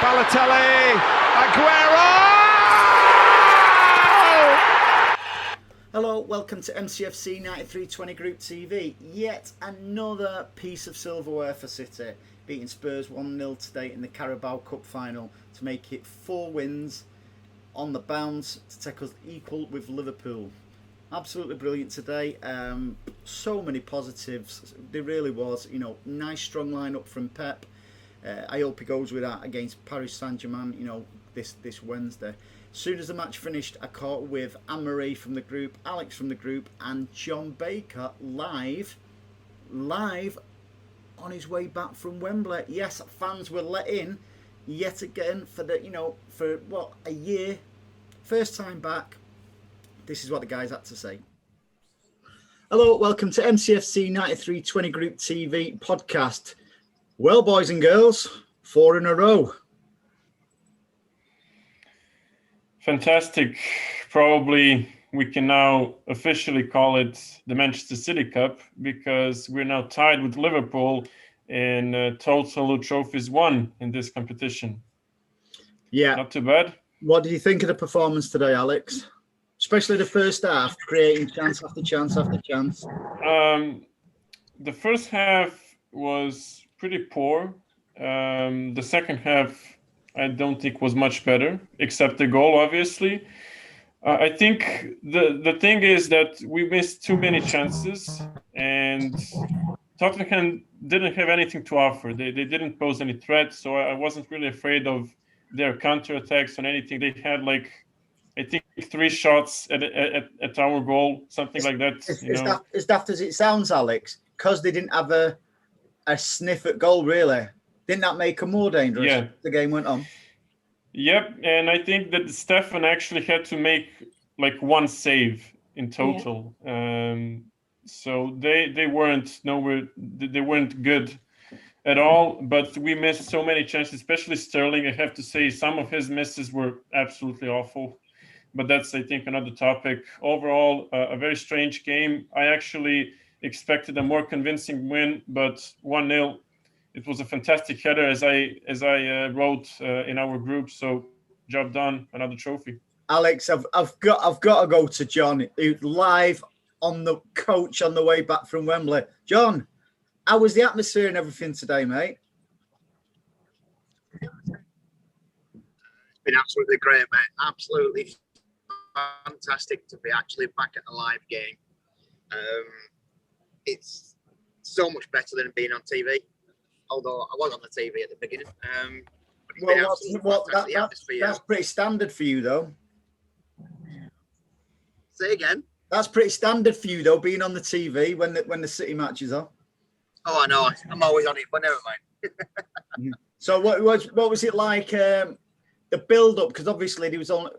Balotelli, Aguero! Hello, welcome to MCFC 9320 Group TV. Yet another piece of silverware for City, beating Spurs 1-0 today in the Carabao Cup Final to make it 4 wins on the bounce to take us equal with Liverpool. Absolutely brilliant today. So many positives. There really was. Nice strong lineup from Pep. I hope he goes with that against Paris Saint-Germain. This Wednesday. As soon as the match finished, I caught with Anne-Marie from the group, Alex from the group, and John Baker live on his way back from Wembley. Yes, fans were let in yet again for a year. First time back. This is what the guys had to say. Hello, welcome to MCFC 9320 Group TV podcast. Well, boys and girls, 4 in a row. Fantastic. Probably we can now officially call it the Manchester City Cup because we're now tied with Liverpool in total trophies won in this competition. Yeah. Not too bad. What did you think of the performance today, Alex? Especially the first half, creating chance after chance after chance. The first half was pretty poor. The second half, I don't think was much better, except the goal, obviously. I think the thing is that we missed too many chances, and Tottenham didn't have anything to offer. They didn't pose any threat, so I wasn't really afraid of their counterattacks or anything. They had I think 3 shots at our goal, something like that. As daft as it sounds, Alex, because they didn't have a sniff at goal, really. Didn't that make them more dangerous as the game went on? Yep, and I think that Stefan actually had to make 1 save in total. Yeah. So they weren't good at all, but we missed so many chances, especially Sterling. I have to say some of his misses were absolutely awful. But that's, I think, another topic. Overall, a very strange game. I actually expected a more convincing win, but 1-0. It was a fantastic header, as I wrote in our group. So, job done. Another trophy. Alex, I've got to go to John, who's live on the coach on the way back from Wembley. John, how was the atmosphere and everything today, mate? It's been absolutely great, mate. Absolutely fantastic to be actually back at a live game. It's so much better than being on TV. Although I was on the TV at the beginning. That's pretty standard for you, though. Say again. That's pretty standard for you, though, being on the TV when the City matches are. Oh, I know. I'm always on it, but never mind. So what was it like? The build up, because obviously there was only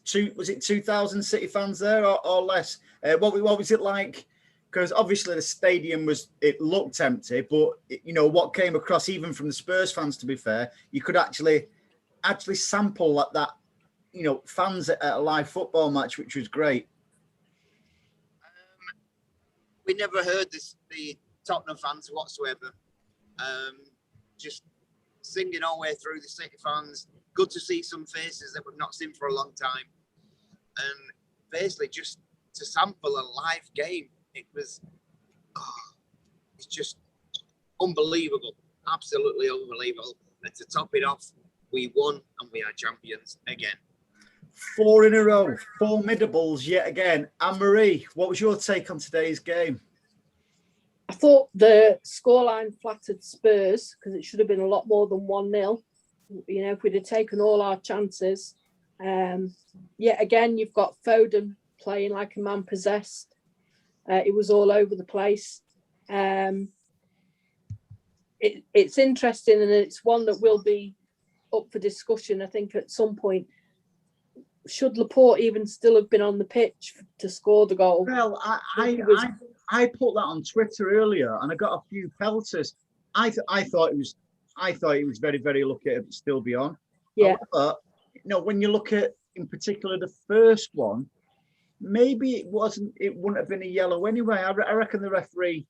2,000 City fans there or less. What was it like? Because obviously the stadium looked empty, but what came across even from the Spurs fans, to be fair, you could actually sample that fans at a live football match, which was great. We never heard the Tottenham fans whatsoever. Just singing all the way through, the City fans. Good to see some faces that we've not seen for a long time. And basically just to sample a live game, it's just unbelievable. Absolutely unbelievable. And to top it off, we won and we are champions again. 4 in a row, formidables yet again. Anne-Marie, what was your take on today's game? I thought the scoreline flattered Spurs because it should have been a lot more than 1-0. If we'd have taken all our chances. Yet again, you've got Foden playing like a man possessed. It was all over the place. It's interesting, and it's one that will be up for discussion, I think, at some point. Should Laporte even still have been on the pitch to score the goal? Well, I put that on Twitter earlier, and I got a few pelters. I thought it was very, very lucky to still be on. Yeah. However, when you look at, in particular, the first one, maybe it wouldn't have been a yellow anyway. I reckon the referee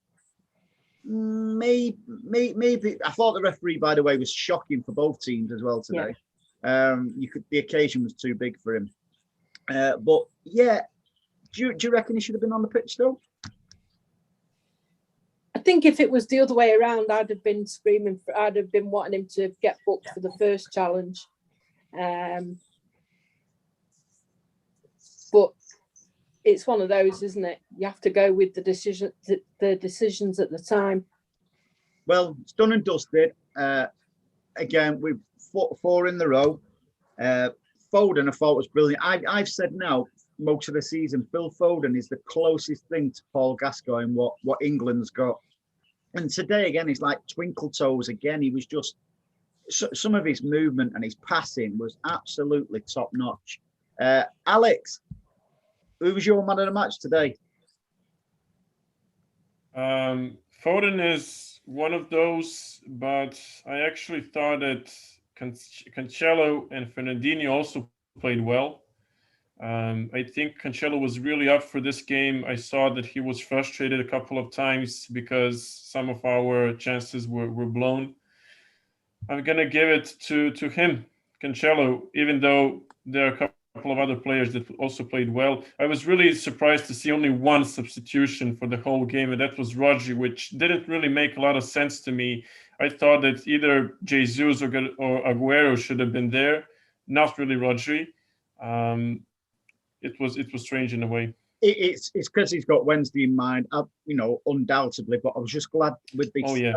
Maybe. I thought the referee, by the way, was shocking for both teams as well today. The occasion was too big for him. But yeah, do you reckon he should have been on the pitch though? I think if it was the other way around, I'd have been screaming. I'd have been wanting him to get booked for the first challenge. But it's one of those, isn't it? You have to go with the decisions at the time. Well, it's done and dusted. Again, we've four in the row. Foden, I thought, was brilliant. I've said now, most of the season, Phil Foden is the closest thing to Paul Gascoigne what England's got. And today, again, he's like twinkle toes again. He was just, some of his movement and his passing was absolutely top notch. Alex, who was your man of the match today? Foden is one of those, but I actually thought that Cancelo and Fernandinho also played well. I think Cancelo was really up for this game. I saw that he was frustrated a couple of times because some of our chances were blown. I'm going to give it to him, Cancelo, even though there are a couple of other players that also played well. I was really surprised to see only one substitution for the whole game, and that was Rodri, which didn't really make a lot of sense to me. I thought that either Jesus or Aguero should have been there, not really Rodri. It was strange in a way. It's because he's got Wednesday in mind, undoubtedly. But I was just glad with the. Oh yeah.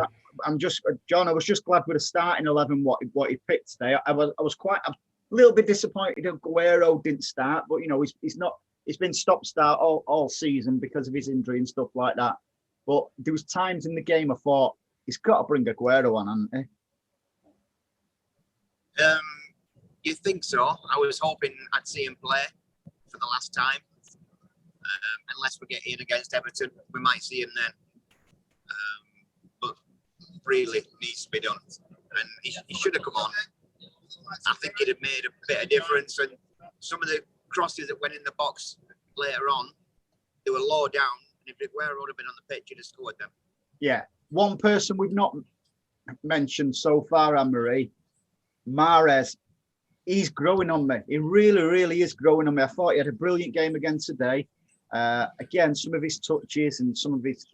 John. I was just glad with the starting 11 what he picked today. I was quite a little bit disappointed that Aguero didn't start, but he's been stop-start all season because of his injury and stuff like that. But there was times in the game I thought he's got to bring Aguero on, hasn't he? You think so? I was hoping I'd see him play for the last time. Unless we get in against Everton, we might see him then. But really needs to be done. And he should have come on. I think it'd have made a bit of difference. And some of the crosses that went in the box later on, they were low down. And if Aguero would have been on the pitch, he'd have scored them. Yeah. One person we've not mentioned so far, Anne-Marie, Mahrez. He's growing on me. He really, really is growing on me. I thought he had a brilliant game again today. Again, some of his touches and some of his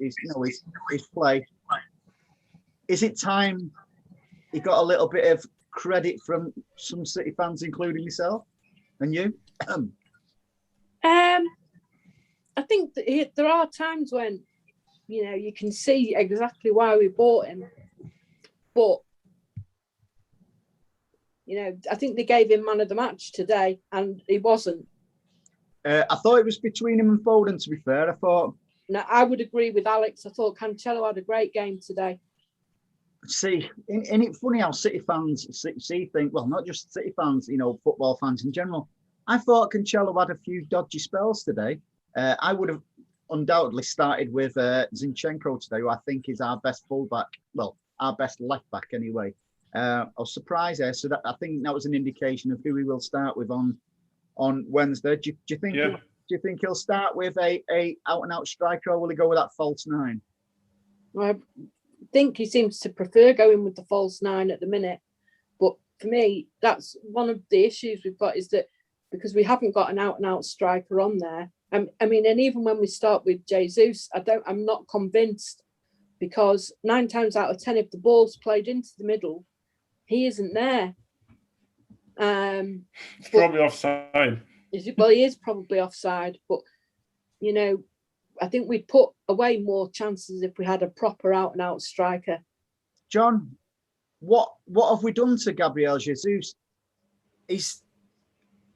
play. Is it time he got a little bit of credit from some City fans, including yourself and you? I think that there are times when, you can see exactly why we bought him. But, I think they gave him man of the match today and he wasn't. I thought it was between him and Foden, to be fair. I thought... No, I would agree with Alex. I thought Cancelo had a great game today. See, isn't it funny how City fans think, well, not just City fans, football fans in general. I thought Cancelo had a few dodgy spells today. I would have undoubtedly started with Zinchenko today, who I think is our best fullback, well, our best left back anyway. I was surprised there, so that I think that was an indication of who we will start with on Wednesday. Do you think? Yeah. Do you think he'll start with a out and out striker, or will he go with that false nine? Well, I think he seems to prefer going with the false nine at the minute. But for me, that's one of the issues we've got, is that because we haven't got an out and out striker on there. I mean, and even when we start with Jesus, I'm not convinced, because 9 times out of 10, if the ball's played into the middle, he isn't there. It's probably offside. Well, he is probably offside, but I think we'd put away more chances if we had a proper out and out striker. John, what have we done to Gabriel Jesus?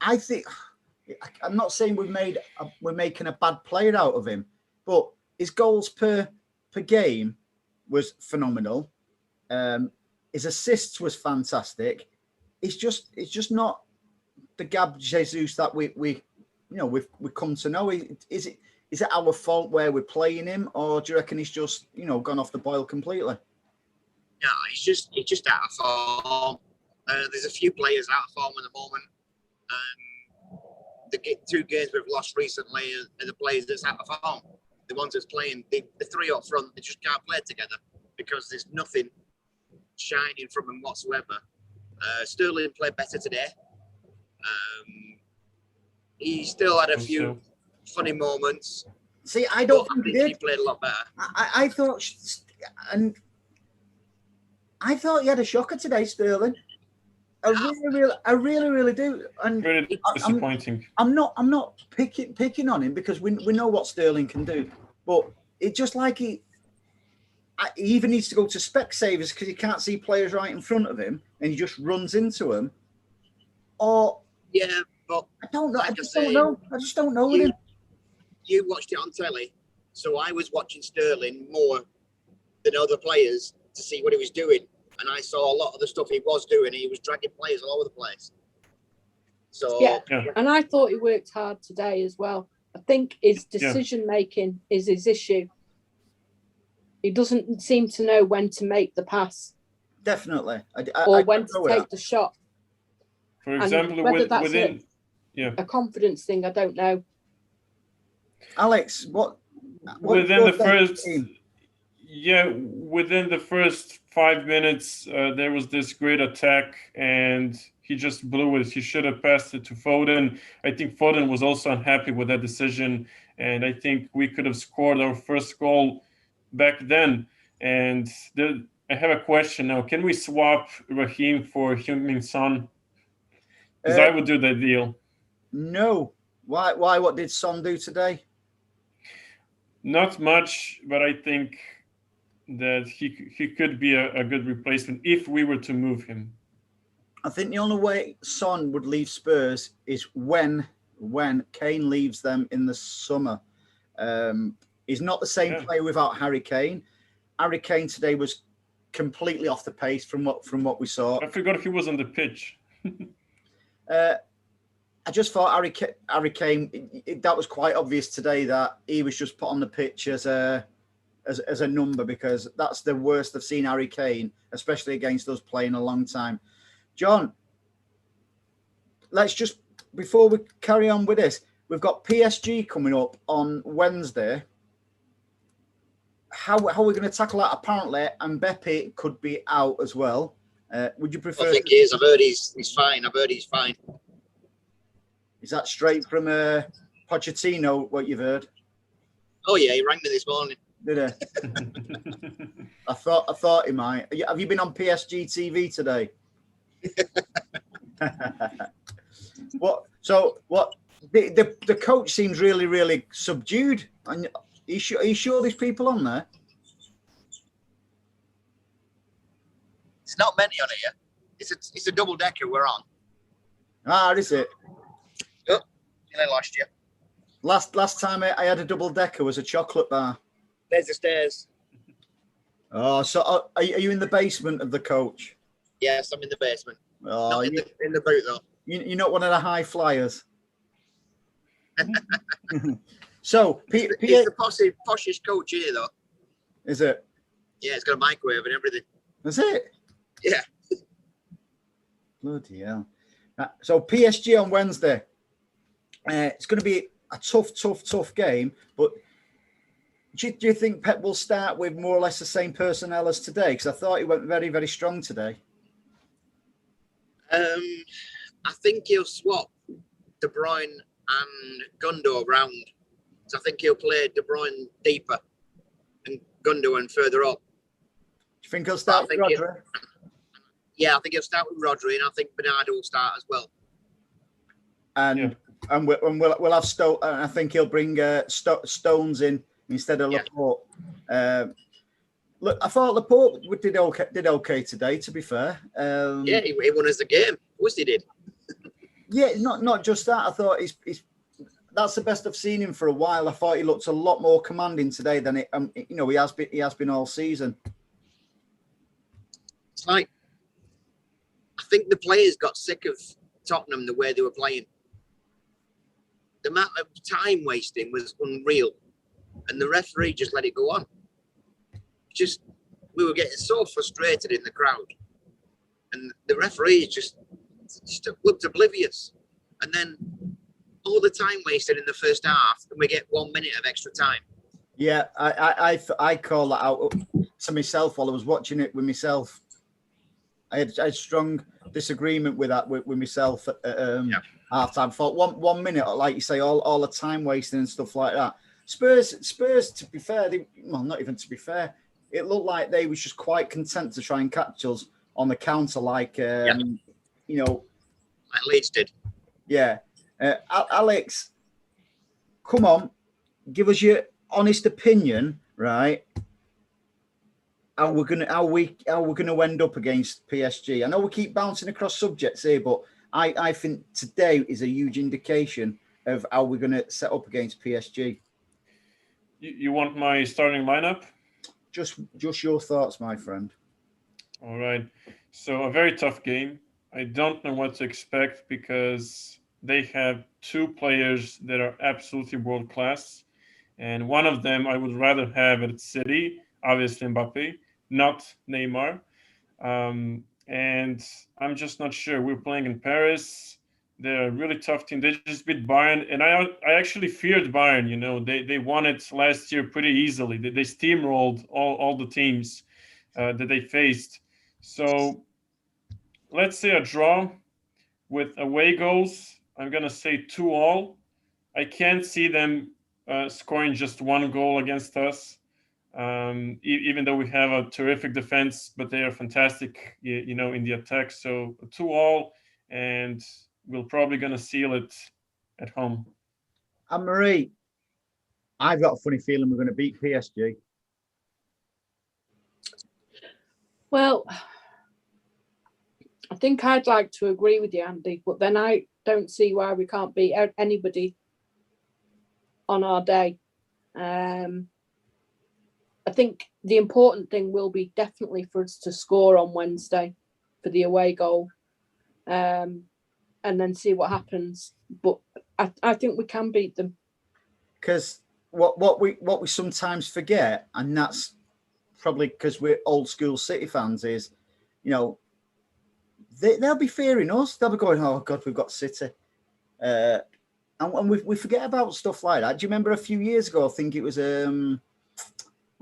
I think, I'm not saying we're making a bad player out of him, but his goals per game was phenomenal. His assists was fantastic. It's just not the Gab Jesus that we've come to know. Is it our fault where we're playing him, or do you reckon he's just gone off the boil completely? No, he's just out of form. There's a few players out of form at the moment. The 2 games we've lost recently are the players that's out of form. The ones that's playing, the 3 up front, they just can't play together. because there's nothing shining from him whatsoever. Sterling played better today. He still had a few funny moments. See, I don't I think he think he did. played a lot better. I thought, and I thought he had a shocker today, Sterling. I really do. And Very disappointing. I'm not picking on him because we know what Sterling can do, but it's just like he even needs to go to Specsavers because he can't see players right in front of him and he just runs into them. Or yeah, but I don't know. like I just don't know with him. You watched it on telly, so I was watching Sterling more than other players to see what he was doing, and I saw a lot of the stuff he was doing. He was dragging players all over the place. So yeah, and I thought he worked hard today as well. I think his decision making is his issue. He doesn't seem to know when to make the pass. Definitely. Or when to take the shot. For example, whether that's within a confidence thing, I don't know. Alex, within the first 5 minutes, there was this great attack, and he just blew it. He should have passed it to Foden. I think Foden was also unhappy with that decision, and I think we could have scored our first goal back then. And I have a question now. Can we swap Raheem for Heung-min Son? Because I would do that deal. No. Why? What did Son do today? Not much, but I think that he could be a good replacement if we were to move him. I think the only way Son would leave Spurs is when Kane leaves them in the summer. He's not the same player without Harry Kane. Harry Kane today was completely off the pace from what we saw. I forgot he was on the pitch. I just thought Harry Kane. That was quite obvious today that he was just put on the pitch as a number, because that's the worst I've seen Harry Kane, especially against us, playing a long time. John, let's just, before we carry on with this, we've got PSG coming up on Wednesday. How are we going to tackle that? Apparently, Mbappe could be out as well. Would you prefer? I think he is. I've heard he's fine. Is that straight from Pochettino, what you've heard? Oh yeah, he rang me this morning. Did he? I thought he might. Have you been on PSG TV today? What? The coach seems really subdued. And are you sure there's people on there? It's not many on here. It's a double decker we're on. Ah, is it? Oh, and I lost you. Last time I had a double decker was a chocolate bar. There's the stairs. Oh, so are you in the basement of the coach? Yes, I'm in the basement. Oh, not in the boot though. You're not one of the high flyers. So, He's the poshest coach here, though. Is it? Yeah, it's got a microwave and everything. Is it? Yeah. Bloody hell. So, PSG on Wednesday. It's going to be a tough game. But do you think Pep will start with more or less the same personnel as today? Because I thought he went very, very strong today. I think he'll swap De Bruyne and Gundo around. So I think he'll play De Bruyne deeper and Gundogan further up. Do you think he'll start with Rodri? Yeah, I think he'll start with Rodri, and I think Bernardo will start as well. And we'll have Stones. I think he'll bring Stones in instead of Laporte. Look, I thought Laporte did okay today. To be fair, yeah, he won us the game. Of course he did. Yeah, not just that. I thought he's that's the best I've seen him for a while. I thought he looked a lot more commanding today than he has been all season. It's like, I think the players got sick of Tottenham the way they were playing. The amount of time wasting was unreal, and the referee just let it go on. We were getting so frustrated in the crowd, and the referee just looked oblivious. And then all the time wasted in the first half, and we get 1 minute of extra time. Yeah, I call that out. to myself while I was watching it with myself. I had strong disagreement with that with myself at half time. Thought one minute, like you say, all the time wasting and stuff like that. Spurs, to be fair, not even to be fair, it looked like they was just quite content to try and catch us on the counter, like like Leeds did. Yeah, Alex, come on, give us your honest opinion, right? How we're gonna end up against PSG? I know we keep bouncing across subjects here, but I think today is a huge indication of how we're gonna set up against PSG. You want my starting lineup? Just your thoughts, my friend. All right. So a very tough game. I don't know what to expect because they have two players that are absolutely world class, and one of them I would rather have at City, obviously Mbappe, not Neymar. And I'm just not sure. We're playing in Paris. They're a really tough team. They just beat Bayern, and I actually feared Bayern. You know, they won it last year pretty easily. They steamrolled all the teams that they faced. So let's say a draw with away goals. I'm gonna say 2-2. I can't see them scoring just one goal against us. Even though we have a terrific defense, but they are fantastic, in the attack. So 2-2, and we're probably going to seal it at home. Anne-Marie, I've got a funny feeling we're going to beat PSG. Well, I think I'd like to agree with you, Andy, but then I don't see why we can't beat anybody on our day. I think the important thing will be definitely for us to score on Wednesday for the away goal, and then see what happens. But I think we can beat them. Because what we sometimes forget, and that's probably because we're old school City fans, is they'll be fearing us. They'll be going, "Oh God, we've got City," and we forget about stuff like that. Do you remember a few years ago? I think it was when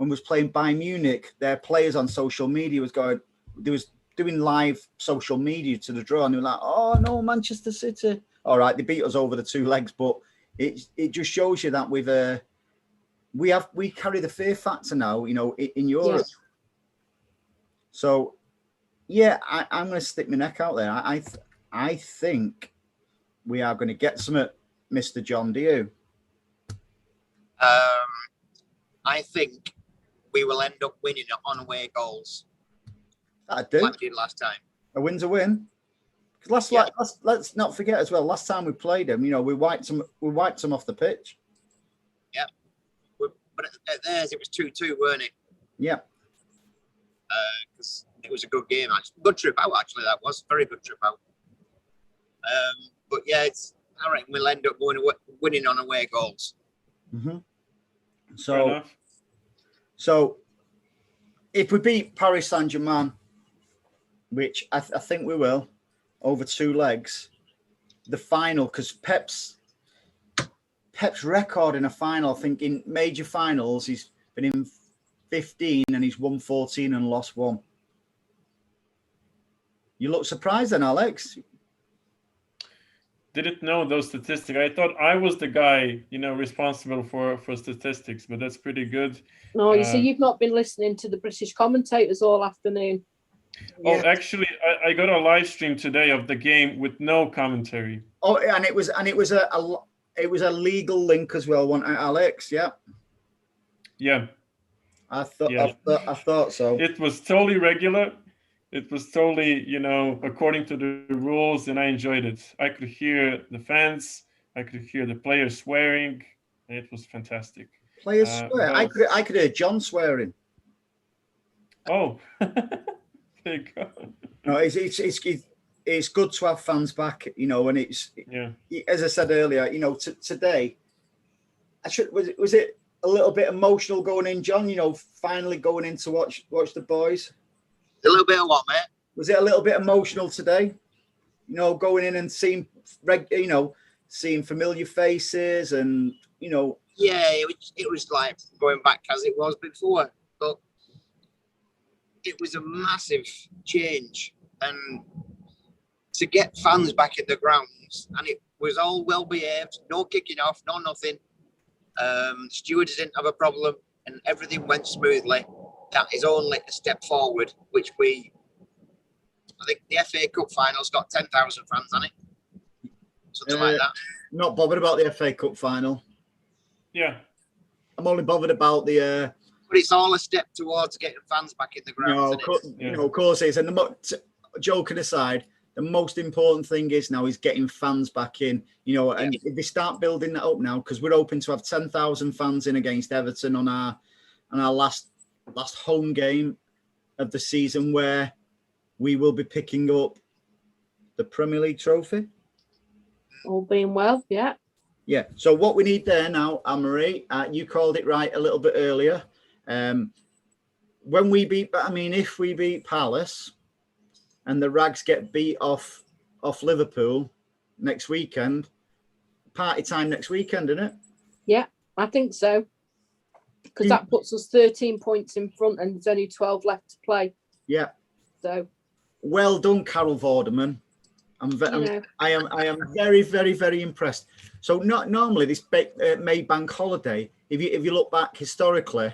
we was playing Bayern Munich, their players on social media was doing live social media to the draw, and they were like, "Oh no, Manchester City." All right, they beat us over the two legs, but it just shows you that we carry the fear factor now, in Europe. Yes. So, yeah, I'm going to stick my neck out there. I think we are going to get some at Mr. John. Do you? I think we will end up winning on away goals. That'd do. Like we did last time. A win's a win. Because let's not forget as well. Last time we played them, we wiped them off the pitch. Yeah, but at theirs it was 2-2, weren't it? Yeah. Because it was a good game. Actually, good trip out. Actually, that was very good trip out. But yeah, I reckon we'll end up winning on away goals. Mm-hmm. So if we beat Paris Saint-Germain, which I think we will, over two legs, the final, because Pep's record in a final, I think in major finals, he's been in 15 and he's won 14 and lost 1. You look surprised then, Alex? Didn't know those statistics. I thought I was the guy, responsible for statistics, but that's pretty good. No, you see, you've not been listening to the British commentators all afternoon. Oh, yeah. Actually, I got a live stream today of the game with no commentary. Oh, and it was a legal link as well, wasn't it, Alex? Yeah. Yeah. I thought so. It was totally regular. It was totally, according to the rules, and I enjoyed it. I could hear the fans. I could hear the players swearing. And it was fantastic. Players swear. I could hear John swearing. Oh, there you go. No, it's good to have fans back, and it's as I said earlier, today. Was it a little bit emotional going in, John? Finally going in to watch the boys. A little bit of what, mate? Was it a little bit emotional today? Going in and seeing familiar faces and Yeah, it was like going back as it was before. But it was a massive change, and to get fans back in the grounds, and it was all well behaved, no kicking off, no nothing. Stewards didn't have a problem, and everything went smoothly. That is only a step forward, which I think the FA Cup Final's got 10,000 fans on it, something like that. Not bothered about the FA Cup Final. Yeah. I'm only bothered about the. But it's all a step towards getting fans back in the ground. Of course it is. And joking aside, the most important thing is now is getting fans back in. And if they start building that up now, because we're hoping to have 10,000 fans in against Everton on our last home game of the season, where we will be picking up the Premier League trophy. All being well, yeah. Yeah. So what we need there now, Anne-Marie, you called it right a little bit earlier. When we if we beat Palace and the Rags get beat off Liverpool next weekend, party time next weekend, isn't it? Yeah, I think so. Because that puts us 13 points in front and there's only 12 left to play. Yeah. So. Well done, Carol Vorderman. I am very, very, very impressed. So not normally this May bank holiday. If you look back historically,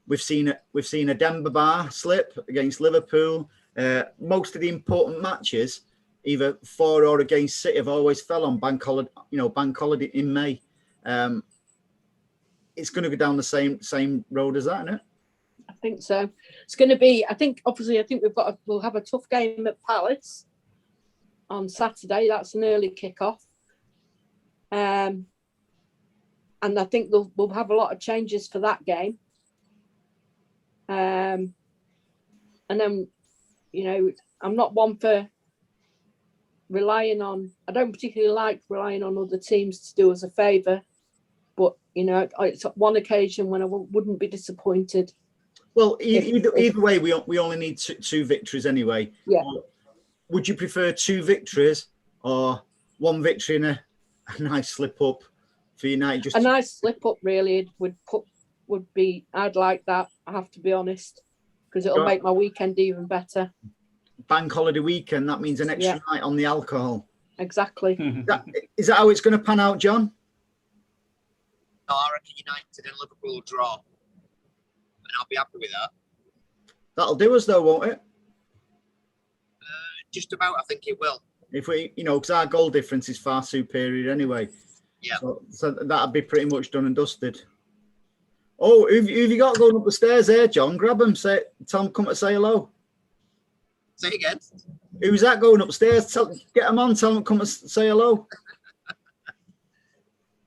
we've seen a Denver Bar slip against Liverpool. Most of the important matches, either for or against City, have always fell on bank holiday in May. It's going to go down the same road as that, isn't it? I think so. It's going to be. I think we'll have a tough game at Palace on Saturday. That's an early kickoff. And I think we'll have a lot of changes for that game. And then, I'm not one for relying on. I don't particularly like relying on other teams to do us a favour. But it's one occasion when I wouldn't be disappointed. Well, either way, we only need two victories anyway. Yeah. Would you prefer 2 victories or 1 victory and a nice slip up for United? Nice slip up really would be. I'd like that. I have to be honest, because it'll make my weekend even better. Bank holiday weekend. That means an extra night on the alcohol. Exactly. Is that how it's going to pan out, John? No, I reckon United and Liverpool will draw, and I'll be happy with that. That'll do us though, won't it? Just about, I think it will. If we, because our goal difference is far superior anyway. Yeah. So that'd be pretty much done and dusted. Oh, who've you got going up the stairs there, John? Grab him. Tell him come to say hello. Say again. Who's that going upstairs? Get him on. Tell him come to say hello.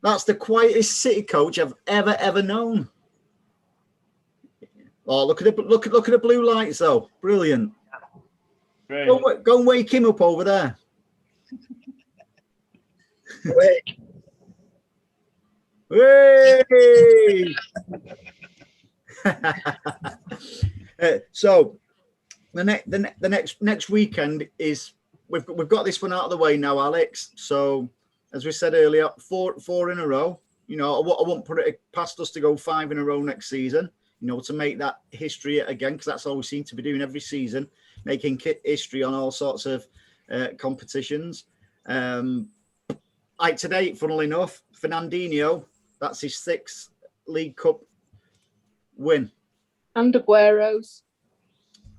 That's the quietest City coach I've ever known. Oh, look at the blue lights though. Brilliant. Go and wake him up over there. Wake. Hey! So the next weekend is we've got this one out of the way now, Alex. So as we said earlier, four in a row. I won't put it past us to go 5 in a row next season. To make that history again, because that's all we seem to be doing every season, making history on all sorts of competitions. Like today, funnily enough, Fernandinho, that's his 6th League Cup win. And Aguero's.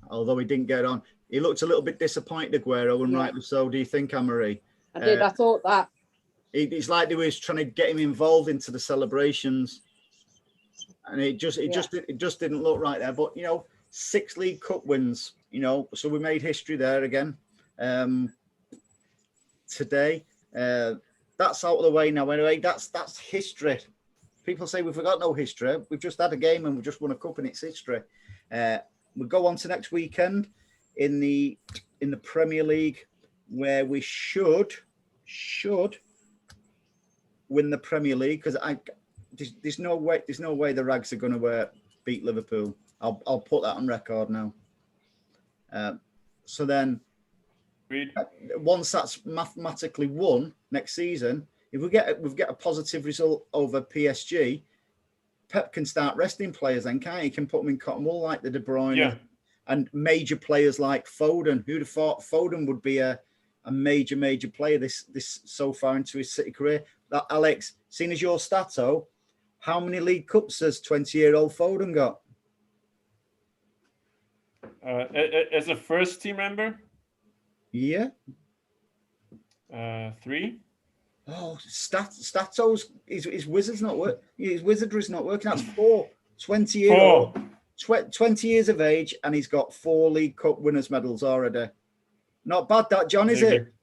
Although he didn't get on. He looked a little bit disappointed, Aguero, and rightly so. Do you think, Anne-Marie? I did. I thought that. It's like they was trying to get him involved into the celebrations. And it just didn't look right there. But, 6 League Cup wins, so we made history there again today. That's out of the way now anyway. That's history. People say we've got no history. We've just had a game and we've just won a cup and it's history. We'll go on to next weekend in the Premier League, where we should win the Premier League, because there's no way the Rags are going to beat Liverpool. I'll put that on record now. So then, once that's mathematically won next season, if we get a positive result over PSG, Pep can start resting players. Then can't he? Can put them in cotton wool like the De Bruyne and major players like Foden. Who'd have thought Foden would be a major player this so far into his City career? That, Alex, seeing as your stato, how many League Cups has 20-year-old Foden got? As a first team member? Yeah. 3. Oh, Stato's his wizard's not work. His wizardry's not working. That's 4. 20-year-old, 20 years of age, and he's got 4 League Cup winners' medals already. Not bad, that, John, is it?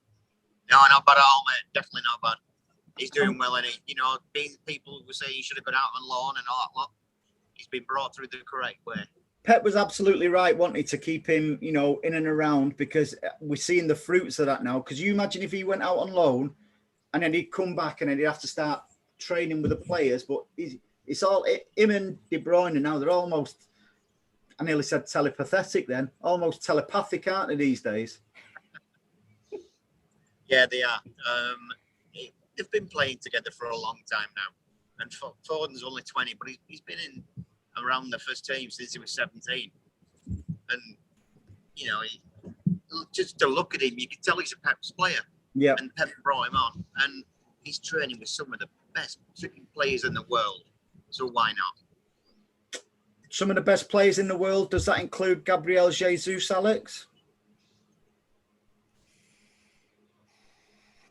No, not bad at all, mate. Definitely not bad. He's doing well, and being people who say he should have gone out on loan and all that lot, he's been brought through the correct way. Pep was absolutely right, wanting to keep him, in and around, because we're seeing the fruits of that now. Because you imagine if he went out on loan and then he'd come back and then he'd have to start training with the players. But it's all him and De Bruyne now. They're almost, I nearly said telepathic then, almost telepathic, aren't they, these days? Yeah, they are. They've been playing together for a long time now. And Foden's only 20, but he's been in around the first team since he was 17. And, just to look at him, you can tell he's a Pep's player. Yeah. And Pep brought him on. And he's training with some of the best freaking players in the world. So why not? Some of the best players in the world, does that include Gabriel Jesus, Alex?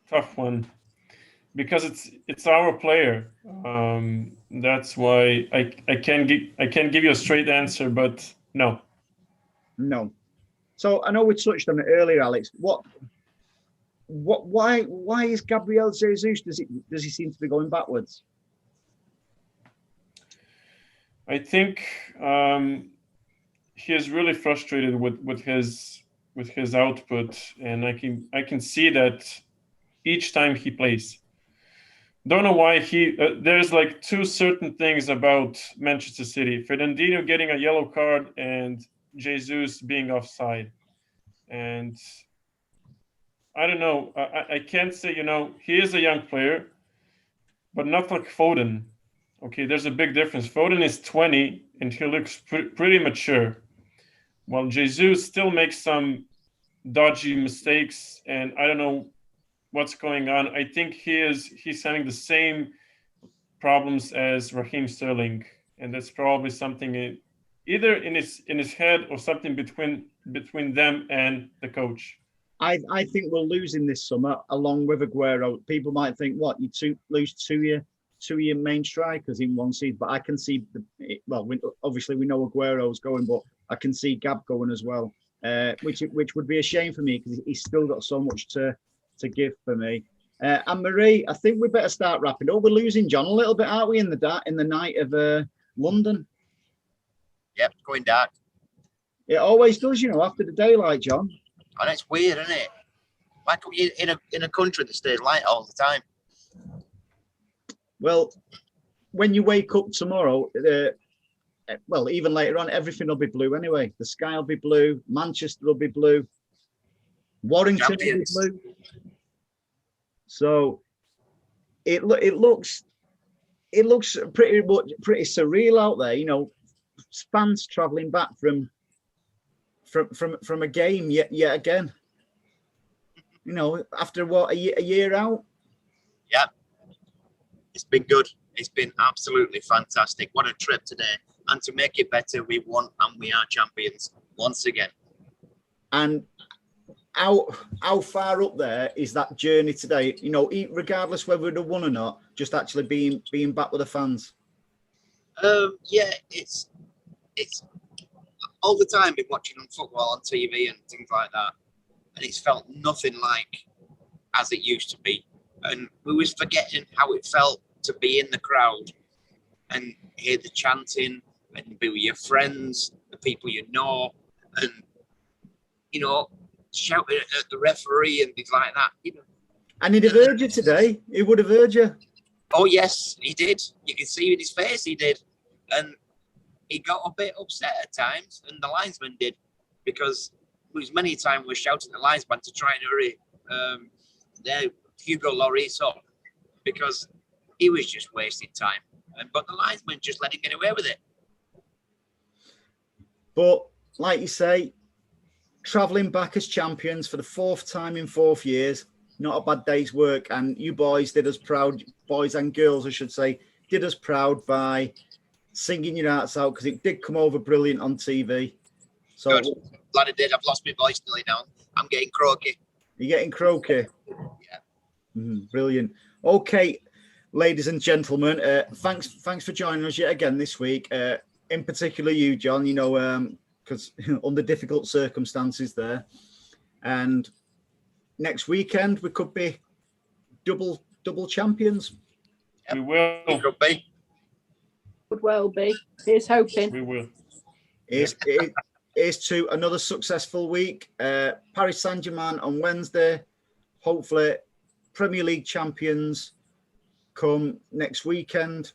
Tough one, because it's our player. That's why I can't give you a straight answer, but no. So I know we touched on it earlier, Alex. Why is Gabriel Jesus? Does he seem to be going backwards? I think he is really frustrated with his output, and I can see that each time he plays. Don't know why there's like 2 certain things about Manchester City: Fernandinho getting a yellow card and Jesus being offside. And I don't know. I can't say, he is a young player, but not like Foden. Okay, there's a big difference. Foden is 20 and he looks pretty mature, while Jesus still makes some dodgy mistakes, and I don't know what's going on. I think he's having the same problems as Raheem Sterling, and that's probably something either in his head or something between them and the coach. I think we're losing this summer along with Aguero. People might think, what, you lose two of your main strikers in one season, but I can see obviously we know Aguero's going, but I can see Gab going as well, which would be a shame for me because he's still got so much to give for me. And Marie, I think we better start wrapping up. We're losing John a little bit, aren't we, in the night of London? Yep, it's going dark. It always does, after the daylight, John. And it's weird, isn't it? Like in a country that stays light all the time. Well, when you wake up tomorrow, even later on, everything will be blue anyway. The sky will be blue. Manchester will be blue. Warrington Champions. will be blue. So it looks pretty surreal out there. Fans travelling back from a game yet again. After what, a year out. Yeah, it's been good. It's been absolutely fantastic. What a trip today! And to make it better, we won and we are champions once again. And how far up there is that journey today? Regardless whether we'd have won or not, just actually being back with the fans. Yeah, it's all the time been watching football on TV and things like that, and it's felt nothing like as it used to be. And we was forgetting how it felt to be in the crowd and hear the chanting and be with your friends, the people you know, and shouting at the referee and things like that. And he'd have heard you today. He would have heard you. Oh yes, he did. You can see in his face he did, and he got a bit upset at times, and the linesman did, because there was many times we were shouting at the linesman to try and hurry Hugo Lloris up, because he was just wasting time. But the linesman just let him get away with it. But like you say, travelling back as champions for the 4th time in 4 years, not a bad day's work. And you boys did us proud, boys and girls, I should say, did us proud by singing your hearts out, because it did come over brilliant on TV. So Good. Glad I did. I've lost my voice nearly now. I'm getting croaky. You're getting croaky. Yeah. Brilliant. Okay, ladies and gentlemen, thanks for joining us yet again this week. In particular, you, John. You know, because under difficult circumstances there, and next weekend we could be double champions. We will. It could be. Could well be. Here's hoping. We will. Here's to another successful week. Paris Saint-Germain on Wednesday. Hopefully, Premier League champions come next weekend,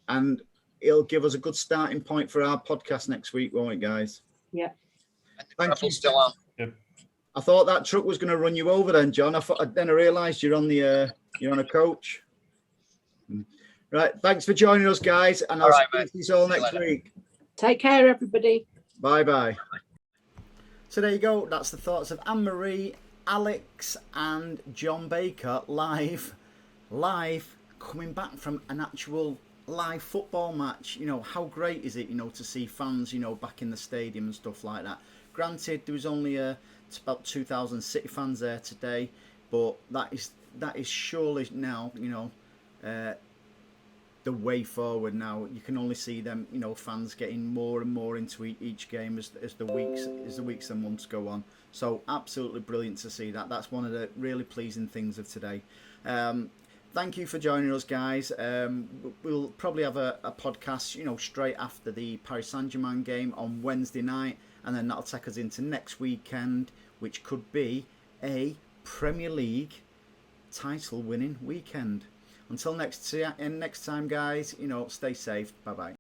and it'll give us a good starting point for our podcast next week, won't it, guys? Yeah. And the travel's still on. Yep. I thought that truck was going to run you over then, John. Then I realised you're on a coach. Right. Thanks for joining us, guys, and I'll see you all next week. Take care, everybody. Bye. So there you go. That's the thoughts of Anne-Marie, Alex, and John Baker live, coming back from an actual live football match. You know, how great is it, you know, to see fans, you know, back in the stadium and stuff like that. Granted, there was only about 2,000 City fans there today, but that is surely now, you know, the way forward now. You can only see them, you know, fans getting more and more into each game as the weeks and months go on. So absolutely brilliant to see that. That's one of the really pleasing things of today. Thank you for joining us, guys. We'll probably have a podcast, you know, straight after the Paris Saint-Germain game on Wednesday night, and then that'll take us into next weekend, which could be a Premier League title winning weekend. Until next time, guys, you know, stay safe. Bye-bye.